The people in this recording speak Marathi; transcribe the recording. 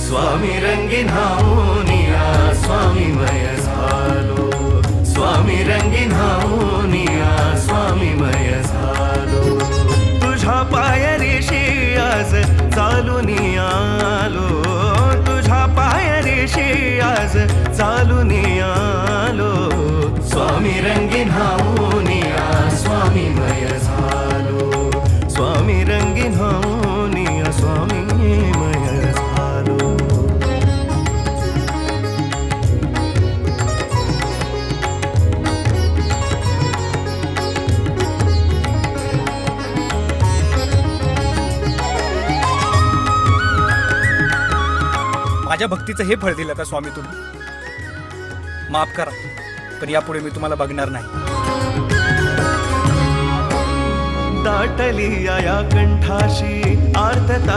स्वामी रंगीन हाऊनिया स्वामीमय झालो, स्वामी रंगीन हाऊनिया स्वामीमय झालो. तुझ्या पायरीशी आज चालून आलो, तुझ्या पायरीशी आज चालून आलो. स्वामी रंगीन हाऊनिया स्वामीमय झालो, स्वामी रंगीन हाऊनिया स्वामीमय झालो. माझ्या भक्तीचं हे फळ दिलं का स्वामी तुम्ही? माफ करा, पण यापुढे मी तुम्हाला बघणार नाही. दाटली या कंठाशी आर्तता